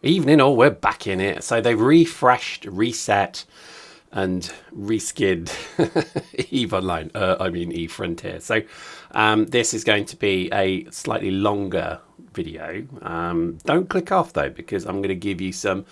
Evening all, we're back in it. So they've refreshed, reset, and reskinned EVE Online. I mean EVE Frontier. So this is going to be a slightly longer video. Don't click off though, because I'm going to give you some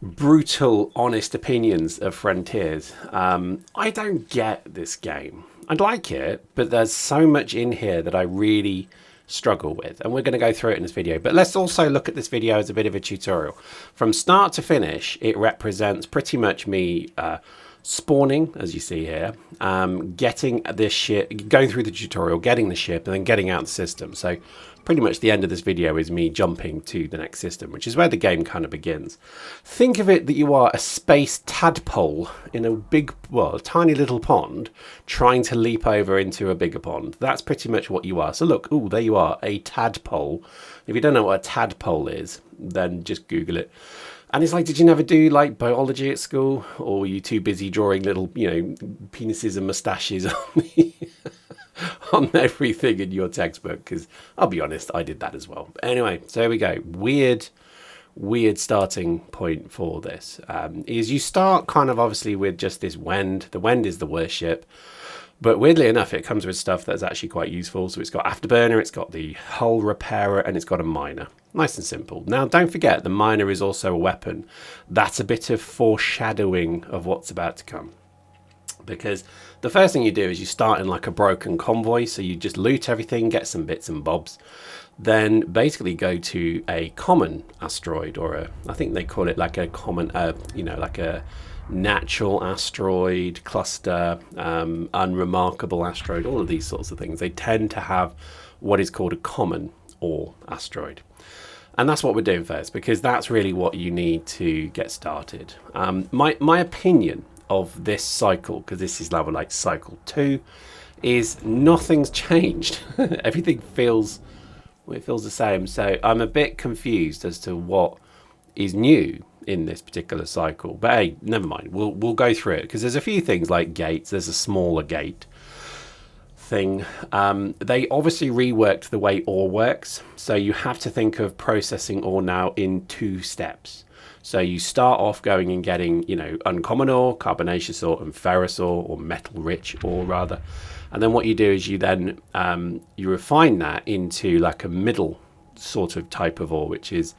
brutal, honest opinions of Frontiers. I don't get this game. I'd like it, but there's so much in here that I really struggle with, and we're going to go through it in this video. But let's also look at this video as a bit of a tutorial. From start to finish, it represents pretty much me spawning, as you see here, getting this ship, going through the tutorial, getting the ship, and then getting out the system. So pretty much the end of this video is me jumping to the next system, which is where the game kind of begins. Think of it that you are a space tadpole in a big, well, a tiny little pond, trying to leap over into a bigger pond. That's pretty much what you are. So look, ooh, there you are, a tadpole. If you don't know what a tadpole is, then just Google it. And it's like, did you never do like biology at school? Or were you too busy drawing little, you know, penises and mustaches on the on everything in your textbook? Because I'll be honest, I did that as well. But anyway, so here we go. Weird starting point for this is you start kind of obviously with just this Wend. The Wend is the worst ship. But weirdly enough, it comes with stuff that's actually quite useful. So it's got afterburner, it's got the hull repairer, and it's got a miner. Nice and simple. Now, don't forget, the miner is also a weapon. That's a bit of foreshadowing of what's about to come. Because the first thing you do is you start in like a broken convoy. So you just loot everything, get some bits and bobs. Then basically go to a common asteroid, or I think they call it like a common, like a natural asteroid cluster, unremarkable asteroid, all of these sorts of things. They tend to have what is called a common ore asteroid. And that's what we're doing first, because that's really what you need to get started. My opinion of this cycle, because this is level like cycle 2, is nothing's changed. Everything feels the same. So I'm a bit confused as to what is new in this particular cycle, but hey, never mind, we'll go through it, because there's a few things like gates. There's a smaller gate thing. They obviously reworked the way ore works, so you have to think of processing ore now in 2 steps. So you start off going and getting, you know, uncommon ore, carbonaceous ore, and ferrous ore, or metal rich ore rather, and then what you do is you then you refine that into like a middle sort of type of ore, which is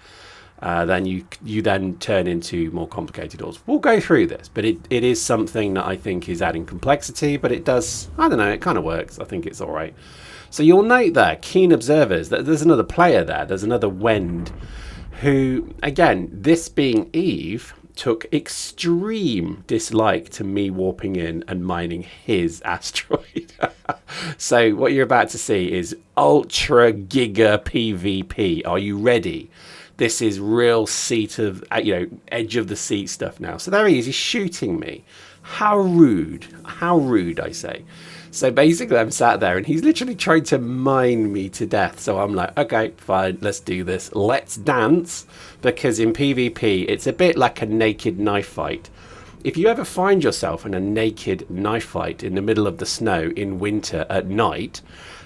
then you then turn into more complicated ores. We'll go through this, but it is something that I think is adding complexity, but it does, I don't know, it kind of works. I think it's all right. So you'll note there, keen observers, that there's another player there. There's another Wend who, again, this being Eve, took extreme dislike to me warping in and mining his asteroid. So what you're about to see is ultra giga PvP. Are you ready? This is real seat of, edge of the seat stuff now. So there he is, he's shooting me. How rude, I say. So basically I'm sat there and he's literally trying to mine me to death. So I'm like, okay, fine, let's do this. Let's dance, because in PvP, it's a bit like a naked knife fight. If you ever find yourself in a naked knife fight in the middle of the snow in winter at night,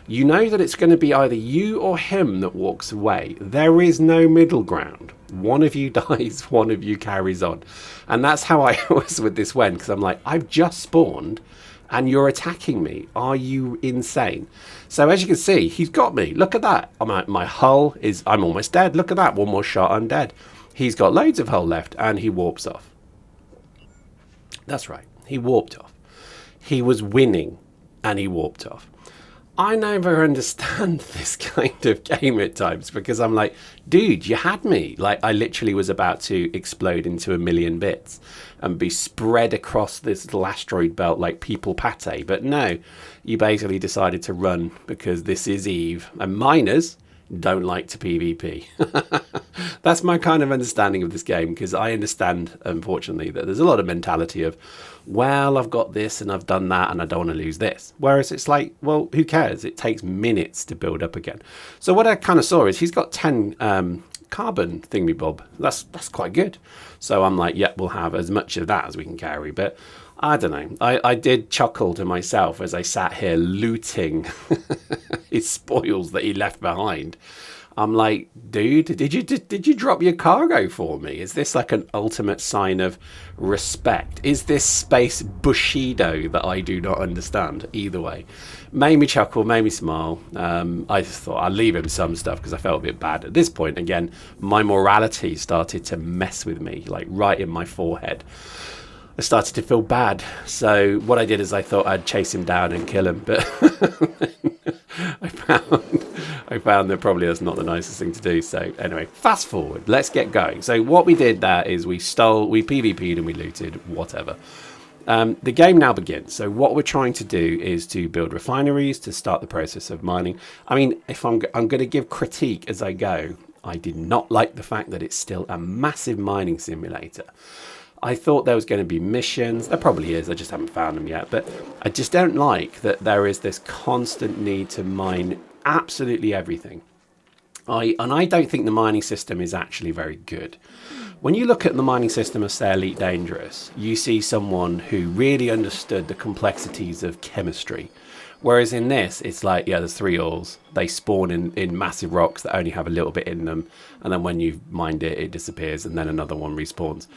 you know that it's going to be either you or him that walks away. There is no middle ground. One of you dies, one of you carries on. And that's how I was with this Wend, because I'm like, I've just spawned and you're attacking me. Are you insane? So as you can see, he's got me. Look at that. My hull is, I'm almost dead. Look at that. One more shot, I'm dead. He's got loads of hull left and he warps off. That's right. He warped off. He was winning and he warped off. I never understand this kind of game at times, because I'm like, dude, you had me. Like, I literally was about to explode into a million bits and be spread across this little asteroid belt like people pate. But no, you basically decided to run because this is Eve, and miners don't like to PvP. That's my kind of understanding of this game, because I understand, unfortunately, that there's a lot of mentality of, well, I've got this and I've done that and I don't want to lose this. Whereas it's like, well, who cares? It takes minutes to build up again. So what I kind of saw is he's got 10 carbon thingy bob. That's quite good. So I'm like, yeah, we'll have as much of that as we can carry. But I don't know. I did chuckle to myself as I sat here looting his spoils that he left behind. I'm like, dude, did you drop your cargo for me? Is this like an ultimate sign of respect? Is this space bushido that I do not understand? Either way, made me chuckle, made me smile. I just thought I'd leave him some stuff because I felt a bit bad at this point. Again, my morality started to mess with me, like right in my forehead. I started to feel bad. So what I did is I thought I'd chase him down and kill him, but I found that probably that's not the nicest thing to do. So anyway, fast forward, let's get going. So what we did there is we PvP'd and we looted, whatever. The game now begins. So what we're trying to do is to build refineries to start the process of mining. I mean, if I'm going to give critique as I go, I did not like the fact that it's still a massive mining simulator. I thought there was going to be missions. There probably is. I just haven't found them yet. But I just don't like that there is this constant need to mine absolutely everything. I don't think the mining system is actually very good. When you look at the mining system of, say, Elite Dangerous, you see someone who really understood the complexities of chemistry. Whereas in this, it's like, yeah, there's 3 ores. They spawn in massive rocks that only have a little bit in them. And then when you've mined it, it disappears and then another one respawns.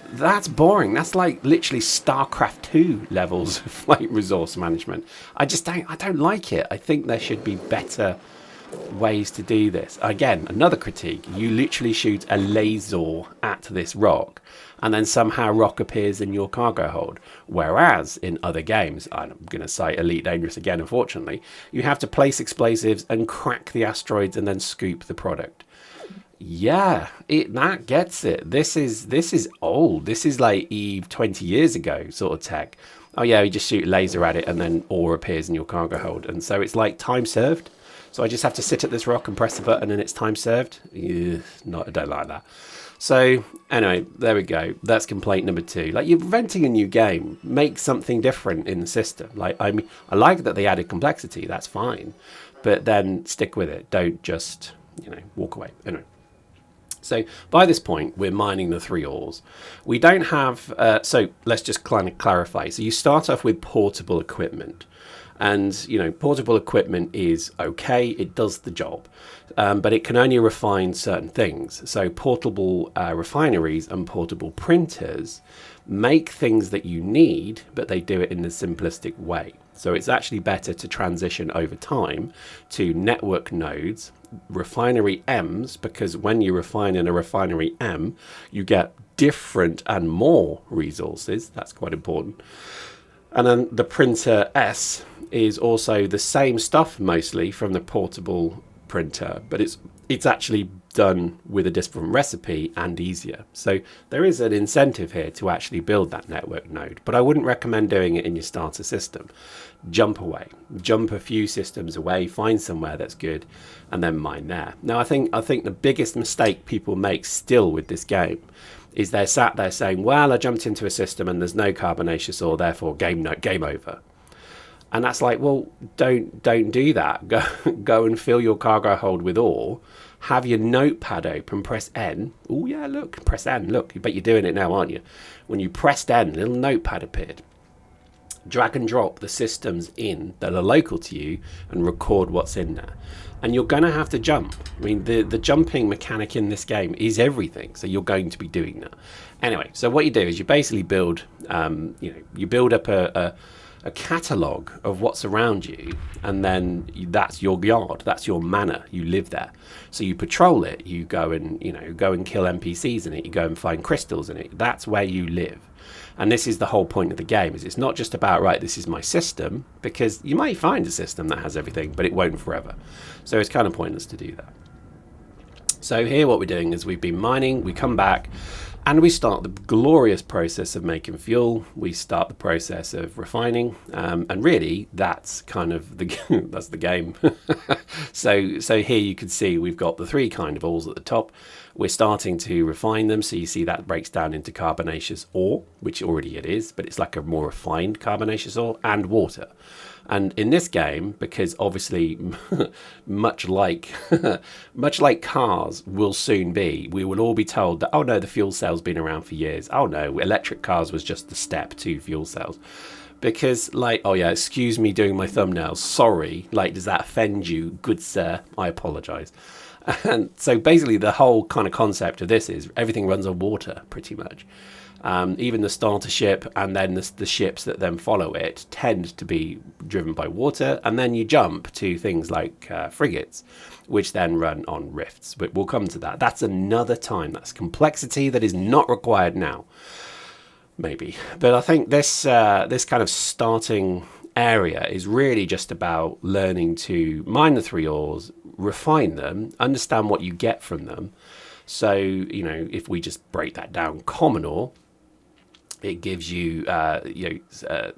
That's boring. That's like literally StarCraft 2 levels of like resource management. I don't like it. I think there should be better ways to do this. Again, another critique. You literally shoot a laser at this rock and then somehow rock appears in your cargo hold. Whereas in other games, I'm going to cite Elite Dangerous again, unfortunately, you have to place explosives and crack the asteroids and then scoop the product. Yeah, that gets it. This is old. This is like Eve 20 years ago sort of tech. Oh yeah, you just shoot a laser at it and then ore appears in your cargo hold. And so it's like time served. So I just have to sit at this rock and press the button and it's time served. I don't like that. So anyway, there we go. That's complaint number 2. Like, you're renting a new game. Make something different in the system. Like, I mean, I like that they added complexity. That's fine. But then stick with it. Don't just, walk away. Anyway. So by this point, we're mining the 3 ores. We don't have, so let's just kind of clarify. So you start off with portable equipment. And, portable equipment is okay. It does the job. But it can only refine certain things. So portable refineries and portable printers make things that you need, but they do it in a simplistic way. So it's actually better to transition over time to network nodes, refinery M's, because when you refine in a refinery M, you get different and more resources. That's quite important. And then the printer S is also the same stuff mostly from the portable printer, but it's actually done with a different recipe and easier. So there is an incentive here to actually build that network node, but I wouldn't recommend doing it in your starter system. Jump away, jump a few systems away, find somewhere that's good, and then mine there. Now, I think the biggest mistake people make still with this game is they're sat there saying, well, I jumped into a system and there's no carbonaceous ore, therefore game over. And that's like, well, don't do that. Go and fill your cargo hold with ore. Have your notepad open, press N. Oh yeah, look, press N. Look, I bet you're doing it now, aren't you? When you pressed N, a little notepad appeared. Drag and drop the systems in that are local to you and record what's in there. And you're going to have to jump. I mean, the jumping mechanic in this game is everything. So you're going to be doing that. Anyway, so what you do is you basically build, you build up a catalogue of what's around you, and then that's your yard, that's your manor, you live there. So you patrol it, you go and kill NPCs in it, you go and find crystals in it. That's where you live. And this is the whole point of the game, is it's not just about, right, this is my system, because you might find a system that has everything, but it won't forever. So it's kind of pointless to do that. So here what we're doing is we've been mining, we come back, and we start the glorious process of making fuel. We start the process of refining, and really that's kind of that's the game. So here you can see we've got the 3 kind of ores at the top. We're starting to refine them, so you see that breaks down into carbonaceous ore, which already it is, but it's like a more refined carbonaceous ore, and water. And in this game, because obviously much like cars will soon be, we will all be told that, oh no, the fuel cell's been around for years. Oh no, electric cars was just the step to fuel cells. Because, like, oh yeah, excuse me doing my thumbnails, sorry, like, does that offend you? Good sir, I apologise. And so basically the whole kind of concept of this is everything runs on water pretty much. Even the starter ship and then the ships that then follow it tend to be driven by water. And then you jump to things like frigates, which then run on rifts. But we'll come to that. That's another time. That's complexity that is not required now. Maybe. But I think this kind of starting area is really just about learning to mine the three ores, refine them, understand what you get from them. So, if we just break that down, common ore, it gives you,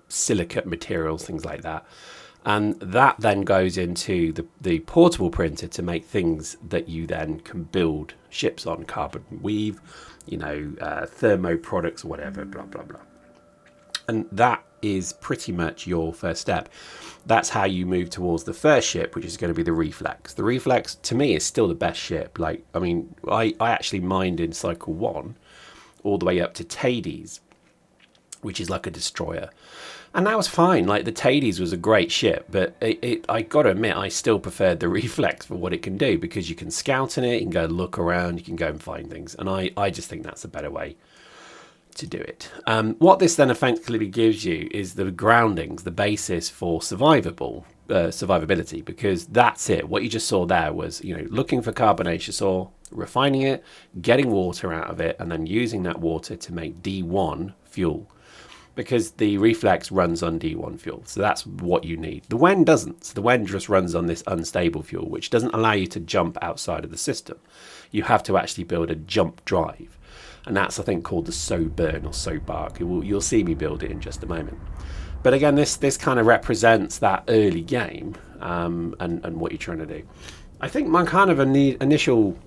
silicate materials, things like that. And that then goes into the portable printer to make things that you then can build ships on, carbon weave, thermo products, whatever, blah, blah, blah. And that is pretty much your first step. That's how you move towards the first ship, which is going to be the Reflex. The Reflex, to me, is still the best ship. I actually mined in cycle 1 all the way up to Tades, which is like a destroyer. And that was fine. Like, the Tades was a great ship, but I got to admit, I still preferred the Reflex for what it can do, because you can scout in it, you can go look around, you can go and find things. And I just think that's a better way to do it. What this then effectively gives you is the groundings, the basis for survivability, because that's it. What you just saw there was, looking for carbonaceous ore, refining it, getting water out of it, and then using that water to make D1 fuel, because the Reflex runs on D1 fuel. So that's what you need. The Wend doesn't. So the Wend just runs on this unstable fuel, which doesn't allow you to jump outside of the system. You have to actually build a jump drive. And that's, I think, called the Sojourn or Sobark. You'll see me build it in just a moment. But again, this kind of represents that early game and what you're trying to do. I think my kind of initial,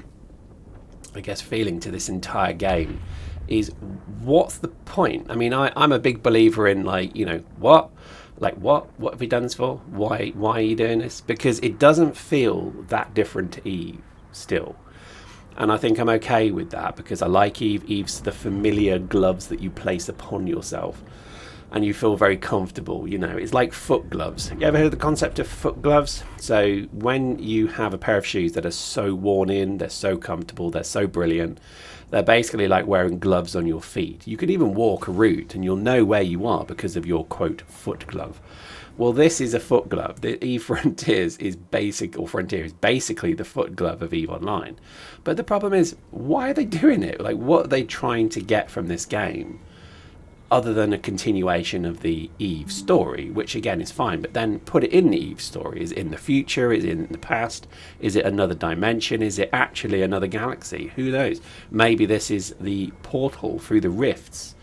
feeling to this entire game is, what's the point? I mean, I'm a big believer in, what? What have we done this for? Why are you doing this? Because it doesn't feel that different to Eve still. And I think I'm okay with that, because I like Eve. Eve's the familiar gloves that you place upon yourself and you feel very comfortable. It's like foot gloves. You ever heard of the concept of foot gloves? So when you have a pair of shoes that are so worn in, they're so comfortable, they're so brilliant, they're basically like wearing gloves on your feet. You can even walk a route and you'll know where you are because of your, quote, foot glove. Well, this is a foot glove. The Eve Frontier is basically the foot glove of Eve Online. But the problem is, why are they doing it? What are they trying to get from this game, other than a continuation of the Eve story, which again is fine, but then put it in the Eve story. Is it in the future? Is it in the past? Is it another dimension? Is it actually another galaxy? Who knows? Maybe this is the portal through the rifts.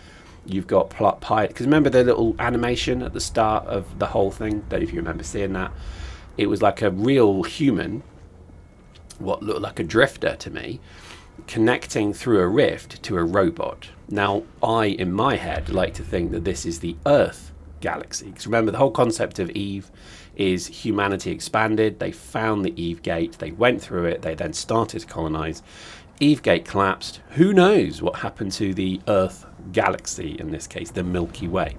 You've got plot pilot, because remember the little animation at the start of the whole thing? Don't know if you remember seeing that. It was like a real human, what looked like a drifter to me, connecting through a rift to a robot. Now, in my head, like to think that this is the Earth galaxy, because remember, the whole concept of Eve is humanity expanded. They found the Eve Gate, they went through it, they then started to colonize. Eve Gate collapsed. Who knows what happened to the Earth galaxy, in this case the Milky Way?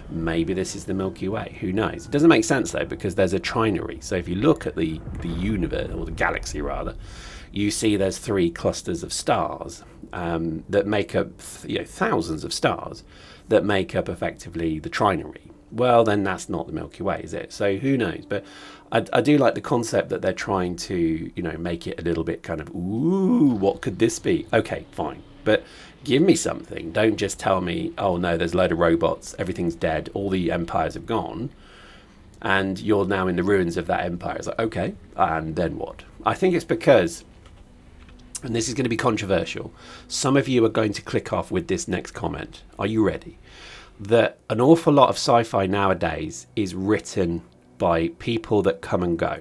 Maybe this is the Milky Way. Who knows? It doesn't make sense though, because there's a trinary. So if you look at the universe, or the galaxy rather, you see there's 3 clusters of stars that make up thousands of stars that make up effectively the trinary. Well, then that's not the Milky Way, is it? So who knows? But I do like the concept that they're trying to, make it a little bit kind of, ooh, what could this be? Okay, fine. But give me something. Don't just tell me, oh no, there's a load of robots, everything's dead, all the empires have gone, and you're now in the ruins of that empire. It's like, okay, and then what? I think it's because, and this is going to be controversial, some of you are going to click off with this next comment. Are you ready? That an awful lot of sci-fi nowadays is written by people that come and go.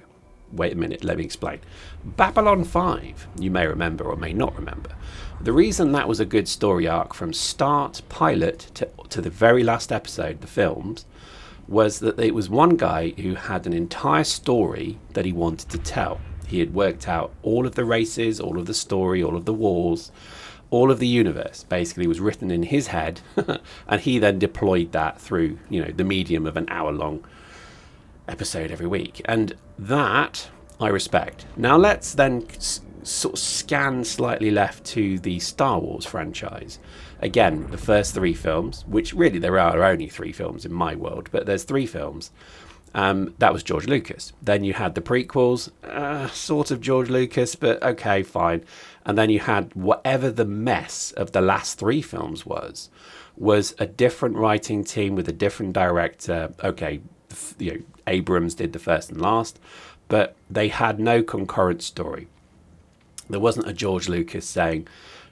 Wait a minute, let me explain. Babylon 5, you may remember or may not remember. The reason that was a good story arc from start, pilot, to the very last episode, the films, was that it was one guy who had an entire story that he wanted to tell. He had worked out all of the races, all of the story, all of the wars, all of the universe basically was written in his head, and he then deployed that through, the medium of an hour-long episode every week. And that I respect. Now let's then sort of scan slightly left to the Star Wars franchise. Again, the first 3 films, which really there are only 3 films in my world, but there's 3 films. That was George Lucas. Then you had the prequels, sort of George Lucas, but okay, fine. And then you had whatever the mess of the last 3 films was a different writing team with a different director. Okay, Abrams did the first and last, but they had no concurrent story. There wasn't a George Lucas saying,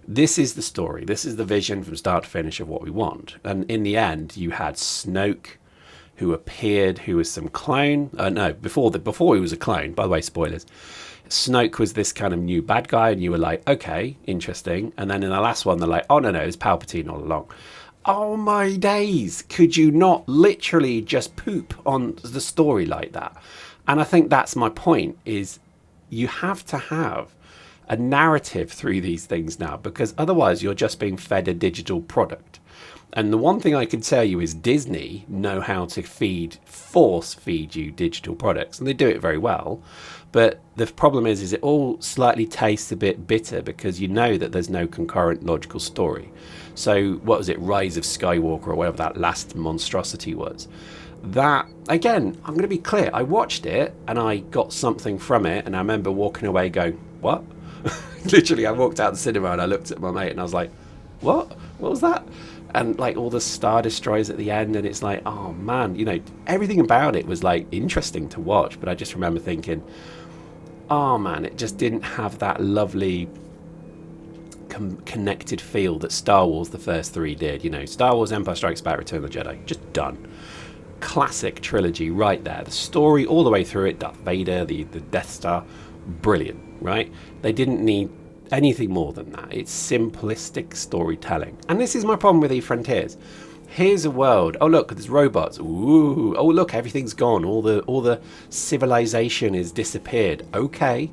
this is the story, this is the vision from start to finish of what we want. And in the end, you had Snoke, who appeared, who was some clone. Before he was a clone, by the way, spoilers. Snoke was this kind of new bad guy, and you were like, okay, interesting. And then in the last one, they're like, oh, no, it's Palpatine all along. Oh, my days. Could you not literally just poop on the story like that? And I think that's my point, is you have to have a narrative through these things now, because otherwise you're just being fed a digital product. And the one thing I can tell you is Disney know how to force feed you digital products, and they do it very well. But the problem is it all slightly tastes a bit bitter because you know that there's no concurrent logical story. So what was it, Rise of Skywalker or whatever that last monstrosity was? That, again, I'm going to be clear, I watched it and I got something from it, and I remember walking away going, what? Literally, I walked out the cinema and I looked at my mate and I was like, what? What was that? And like all the Star Destroyers at the end, and it's like, oh man, everything about it was like interesting to watch, but I just remember thinking, oh man, it just didn't have that lovely connected feel that Star Wars, the first 3 did. Star Wars, Empire Strikes Back, Return of the Jedi, just done. Classic trilogy right there. The story all the way through it, Darth Vader, the Death Star, brilliant, right? They didn't need anything more than that. It's simplistic storytelling. And this is my problem with eFrontiers. Here's a world. Oh look, there's robots. Ooh. Oh look, everything's gone. All the civilization is disappeared. Okay.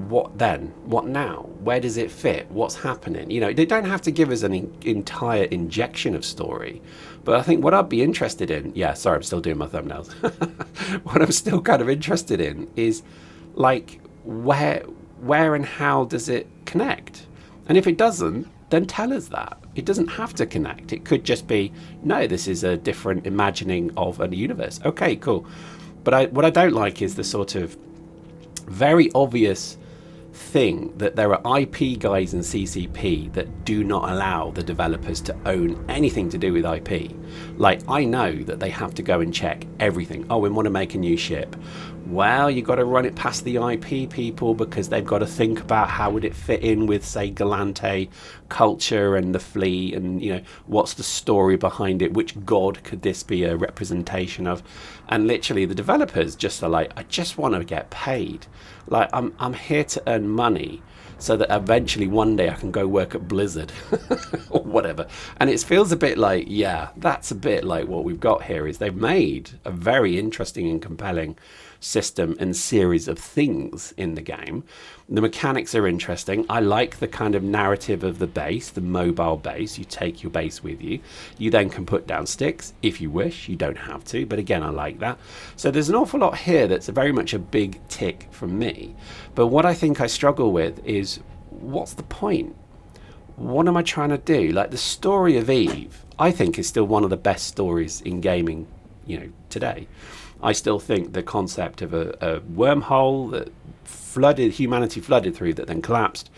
What then? What now? Where does it fit? What's happening? They don't have to give us an entire injection of story. But I think what I'd be interested in, I'm still doing my thumbnails. What I'm still kind of interested in is like where and how does it connect? And if it doesn't, then tell us that. It doesn't have to connect. It could just be, no, this is a different imagining of a universe. Okay, cool. But what I don't like is the sort of very obvious thing that there are IP guys in CCP that do not allow the developers to own anything to do with IP. Like, I know that they have to go and check everything. Oh, we want to make a new ship. Well, you got to run it past the IP people because they've got to think about how would it fit in with, say, Galante culture and the fleet, and what's the story behind it, which god could this be a representation of. And literally the developers just are like, I just want to get paid. Like, I'm here to earn money so that eventually one day I can go work at Blizzard or whatever. And it feels a bit like, that's a bit like what we've got here, is they've made a very interesting and compelling system and series of things in the game. The mechanics are interesting. I like the kind of narrative of the base, the mobile base. You take your base with you. You then can put down sticks if you wish. You don't have to, but again, I like that. So there's an awful lot here that's very much a big tick from me. But what I think I struggle with is, what's the point? What am I trying to do? Like, the story of Eve, I think, is still one of the best stories in gaming, today. I still think the concept of a wormhole that humanity flooded through, that then collapsed,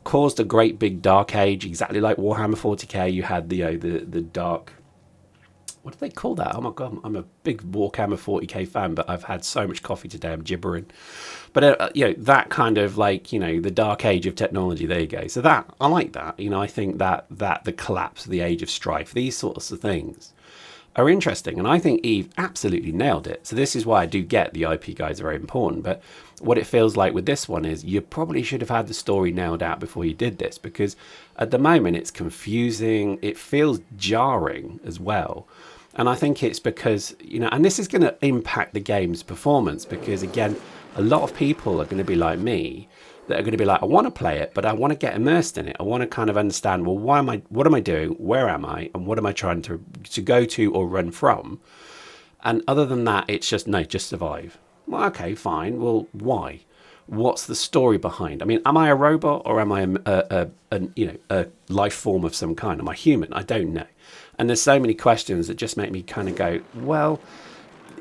caused a great big dark age, exactly like Warhammer 40k. You had the dark, what do they call that? Oh my god, I'm a big Warhammer 40k fan, but I've had so much coffee today, I'm gibbering. But that kind of like, the dark age of technology, there you go. So that, I like that. I think that the collapse of the age of strife, these sorts of things are interesting, and I think Eve absolutely nailed it. So this is why I do get the IP guys are very important, but what it feels like with this one is you probably should have had the story nailed out before you did this, because at the moment it's confusing, it feels jarring as well. And I think it's because, and this is going to impact the game's performance, because again, a lot of people are going to be like me, that are going to be like, I want to play it, but I want to get immersed in it. I want to kind of understand, well, what am I doing? Where am I? And what am I trying to go to or run from? And other than that, it's just survive. Well, okay, fine. Well, why? what's the story behind? I mean, am I a robot or am I a life form of some kind? Am I human? I don't know. And there's so many questions that just make me kind of go, well,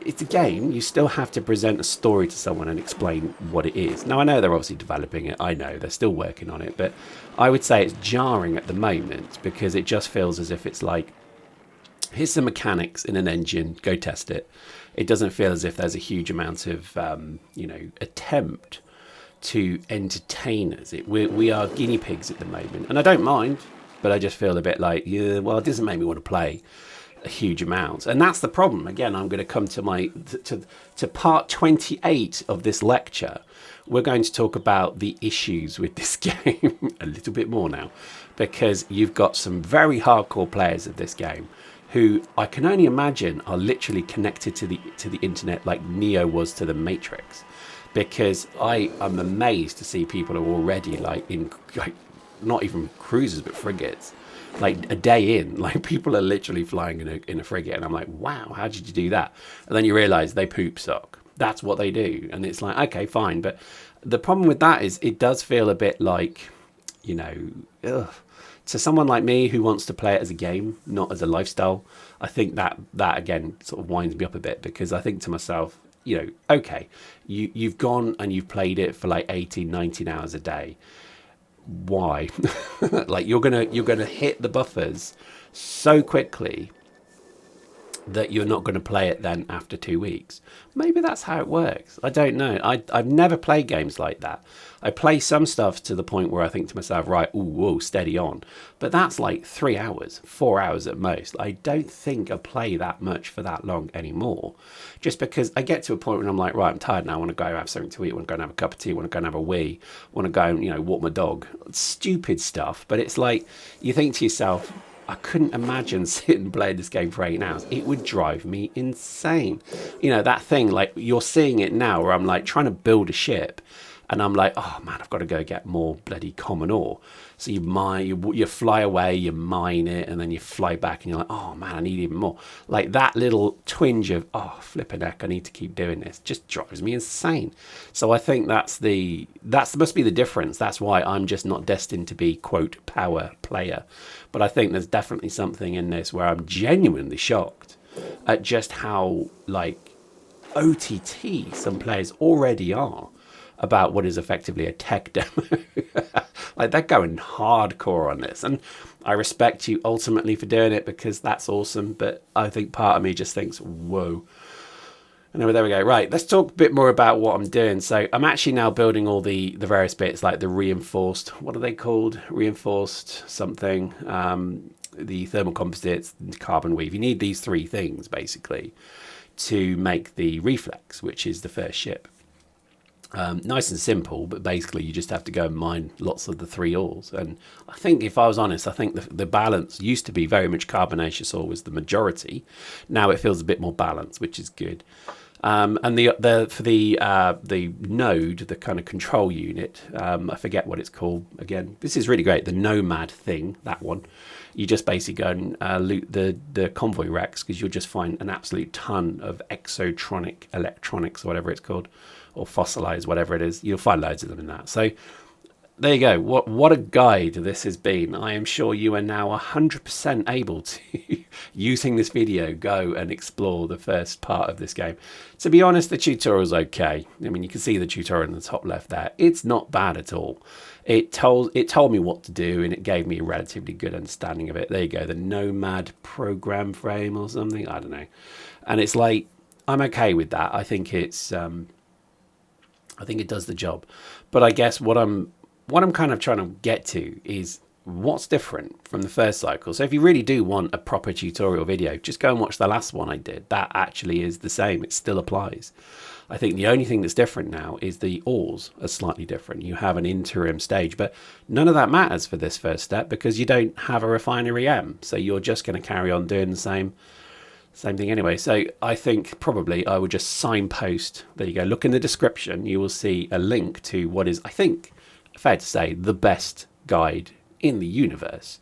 it's a game. You still have to present a story to someone and explain what it is. Now, I know they're obviously developing it. I know they're still working on it. But I would say it's jarring at the moment because it just feels as if it's like, here's some mechanics in an engine, go test it. It doesn't feel as if there's a huge amount of, attempt to entertain us. We are guinea pigs at the moment. And I don't mind, but I just feel a bit like, yeah, well, it doesn't make me want to play a huge amount. And that's the problem. Again, I'm going to come to part 28 of this lecture. We're going to talk about the issues with this game a little bit more now, because you've got some very hardcore players of this game who I can only imagine are literally connected to the internet like Neo was to the Matrix, because I am amazed to see people are already like in like not even cruisers but frigates, like a day in, like people are literally flying in a frigate, and I'm like, wow, how did you do that? And then you realize they poop sock. That's what they do. And it's like, okay, fine. But the problem with that is it does feel a bit like, to someone like me who wants to play it as a game, not as a lifestyle, I think that again sort of winds me up a bit, because I think to myself, okay, you've gone and you've played it for like 18, 19 hours a day. Why? Like you're gonna hit the buffers so quickly that you're not going to play it then after 2 weeks. Maybe that's how it works. I don't know. I've never played games like that. I play some stuff to the point where I think to myself, right, ooh, whoa, steady on. But that's like 3 hours, 4 hours at most. I don't think I play that much for that long anymore. Just because I get to a point when I'm like, right, I'm tired now. I want to go have something to eat. I want to go and have a cup of tea. I want to go and have a wee. I want to go and, walk my dog. Stupid stuff. But it's like, you think to yourself, I couldn't imagine sitting and playing this game for 8 hours. It would drive me insane. That thing, like you're seeing it now where I'm like trying to build a ship and I'm like, oh man, I've got to go get more bloody common ore. So you fly away, you mine it, and then you fly back and you're like, oh man, I need even more. Like that little twinge of, oh, flipping heck, I need to keep doing this, just drives me insane. So I think that must be the difference. That's why I'm just not destined to be, quote, power player. But I think there's definitely something in this where I'm genuinely shocked at just how like OTT some players already are about what is effectively a tech demo. Like they're going hardcore on this, and I respect you ultimately for doing it because that's awesome. But I think part of me just thinks, whoa. Anyway, there we go. Right, let's talk a bit more about what I'm doing. So I'm actually now building all the various bits, like the reinforced, what are they called? Reinforced something, the thermal composites, the carbon weave. You need these 3 things basically to make the Reflex, which is the first ship. Nice and simple, but basically you just have to go and mine lots of the 3 ores. And I think, if I was honest, I think the balance used to be very much carbonaceous ore was the majority. Now it feels a bit more balanced, which is good. And for the node, the kind of control unit, I forget what it's called again. This is really great. The nomad thing, that one. You just basically go and loot the convoy wrecks, because you'll just find an absolute ton of exotronic electronics, or whatever it's called, or fossilized, whatever it is. You'll find loads of them in that. So there you go. What a guide this has been. I am sure you are now 100% able to, using this video, go and explore the first part of this game. To be honest, the tutorial's okay. I mean, you can see the tutorial in the top left there. It's not bad at all. It told me what to do, and it gave me a relatively good understanding of it. There you go, the Nomad program frame or something. I don't know. And it's like, I'm okay with that. I think it's, I think it does the job. But I guess what I'm kind of trying to get to is what's different from the first cycle. So if you really do want a proper tutorial video, just go and watch the last one I did. That actually is the same. It still applies. I think the only thing that's different now is the ores are slightly different. You have an interim stage, but none of that matters for this first step because you don't have a refinery M. So you're just going to carry on doing the same thing anyway. So I think probably I would just signpost. There you go. Look in the description. You will see a link to what is, I think, fair to say, the best guide in the universe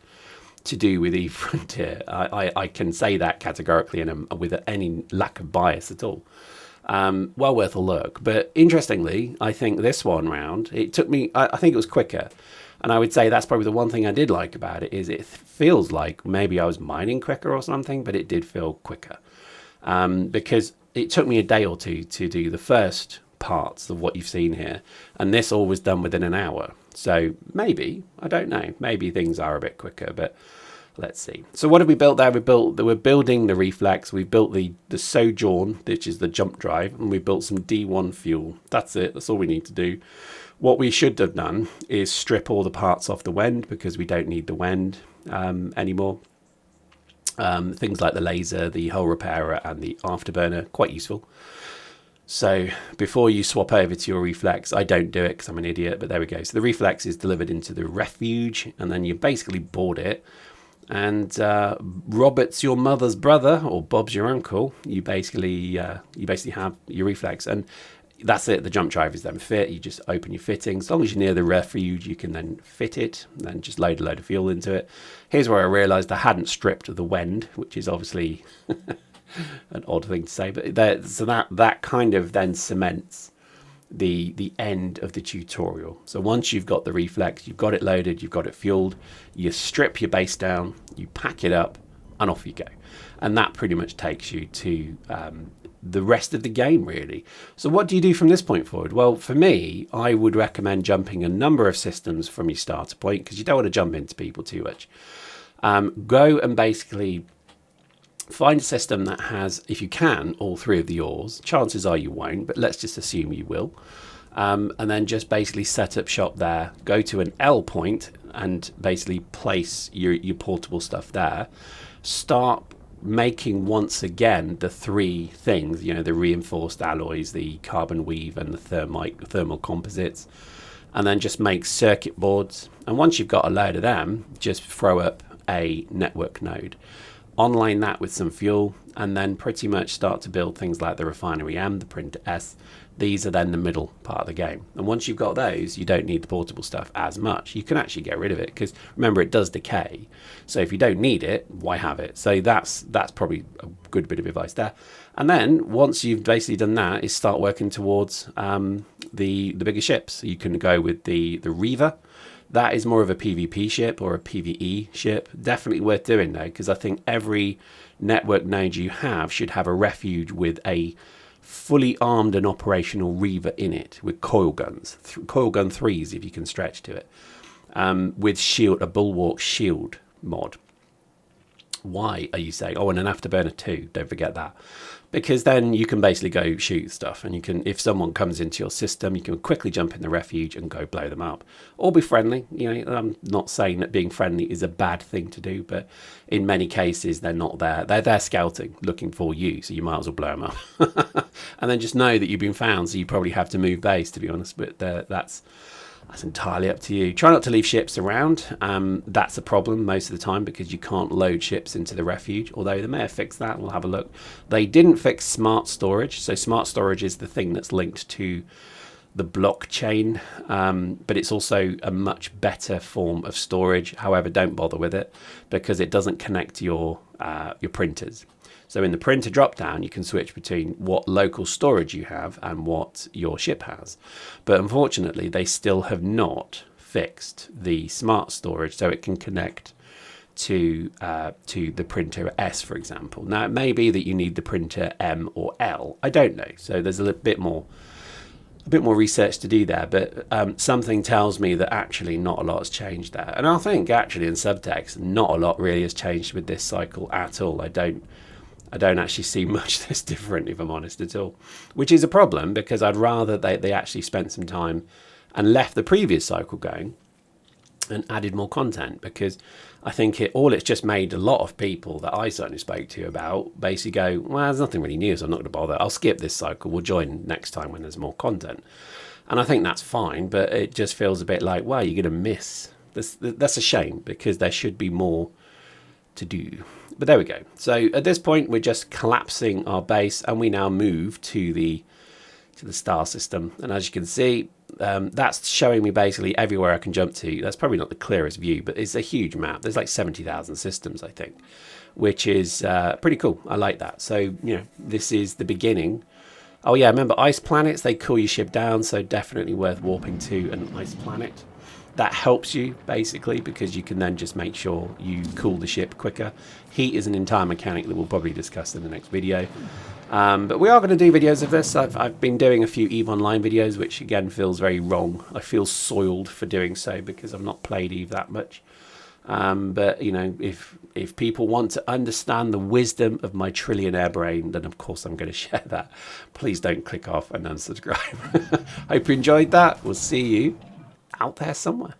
to do with eFrontier. I can say that categorically and with any lack of bias at all. Well worth a look. But interestingly, I think this one round, it took me, I think it was quicker. And I would say that's probably the one thing I did like about it, is it feels like maybe I was mining quicker or something, but it did feel quicker. Because it took me a day or two to do the first parts of what you've seen here. And this all was done within an hour. So maybe, I don't know, maybe things are a bit quicker, but let's see. So what have we built there? We're building the Reflex. We built the Sojourn, which is the jump drive, and we built some D1 fuel. That's it. That's all we need to do. What we should have done is strip all the parts off the Wend, because we don't need the Wend anymore. Things like the laser, the hull repairer, and the afterburner, quite useful. So before you swap over to your Reflex, I don't do it because I'm an idiot, but there we go. So the Reflex is delivered into the refuge, and then you basically board it. And Robert's your mother's brother, or Bob's your uncle. You basically have your Reflex, and that's it. The jump drive is then fit. You just open your fittings. As long as you're near the refuge, you can then fit it, and then just load a load of fuel into it. Here's where I realised I hadn't stripped the Wend, which is obviously an odd thing to say, but that kind of then cements the end of the tutorial. So once you've got the Reflex, you've got it loaded, you've got it fueled, you strip your base down, you pack it up, and off you go. And that pretty much takes you to the rest of the game, really. So what do you do from this point forward? Well, for me, I would recommend jumping a number of systems from your starter point, because you don't want to jump into people too much. Go and basically find a system that has, if you can, all three of the ores. Chances are you won't, but let's just assume you will. And then just basically set up shop there. Go to an L point and basically place your portable stuff there. Start making once again the three things, the reinforced alloys, the carbon weave, and the thermal composites. And then just make circuit boards. And once you've got a load of them, just throw up a network node. Online that with some fuel, and then pretty much start to build things like the refinery M, the printer S. These are then the middle part of the game. And once you've got those, you don't need the portable stuff as much. You can actually get rid of it, because remember, it does decay. So if you don't need it, why have it? So that's probably a good bit of advice there. And then once you've basically done that, is start working towards the bigger ships. You can go with the Reaver. That is more of a PvP ship or a PvE ship. Definitely worth doing though, because I think every network node you have should have a refuge with a fully armed and operational Reaver in it, with coil guns, coil gun 3s if you can stretch to it, with a bulwark shield mod. Why are you saying? Oh, and an afterburner too, don't forget that. Because then you can basically go shoot stuff, and you can, if someone comes into your system, you can quickly jump in the refuge and go blow them up, or be friendly. I'm not saying that being friendly is a bad thing to do, but in many cases they're not there. They're there scouting, looking for you, so you might as well blow them up. And then just know that you've been found, so you probably have to move base, to be honest. But that's entirely up to you. Try not to leave ships around. That's a problem most of the time, because you can't load ships into the refuge, although they may have fixed that. We'll have a look. They didn't fix smart storage. So smart storage is the thing that's linked to the blockchain, but it's also a much better form of storage. However, don't bother with it, because it doesn't connect to your printers. So in the printer drop-down, you can switch between what local storage you have and what your ship has. But unfortunately, they still have not fixed the smart storage, so it can connect to the printer S, for example. Now, it may be that you need the printer M or L. I don't know. So there's a bit more research to do there, but something tells me that actually not a lot has changed there. And I think actually in subtext, not a lot really has changed with this cycle at all. I don't actually see much that's different, if I'm honest, at all, which is a problem, because I'd rather they actually spent some time and left the previous cycle going and added more content, because I think it's just made a lot of people that I certainly spoke to about basically go, well, there's nothing really new, so I'm not going to bother. I'll skip this cycle. We'll join next time when there's more content. And I think that's fine, but it just feels a bit like, well, you're going to miss. That's a shame, because there should be more to do. But there we go. So at this point, we're just collapsing our base, and we now move to the star system. And as you can see, that's showing me basically everywhere I can jump to. That's probably not the clearest view, but it's a huge map. There's like 70,000 systems, I think, which is pretty cool. I like that. So, this is the beginning Oh yeah, remember ice planets, they cool your ship down, so definitely worth warping to an ice planet. That helps you basically because you can then just make sure you cool the ship quicker. Heat is an entire mechanic that we'll probably discuss in the next video. But we are going to do videos of this. I've been doing a few EVE Online videos, which again feels very wrong. I feel soiled for doing so because I've not played EVE that much. But you know, if people want to understand the wisdom of my trillionaire brain, then of course I'm going to share that. Please don't click off and unsubscribe. Hope you enjoyed that. We'll see you out there somewhere.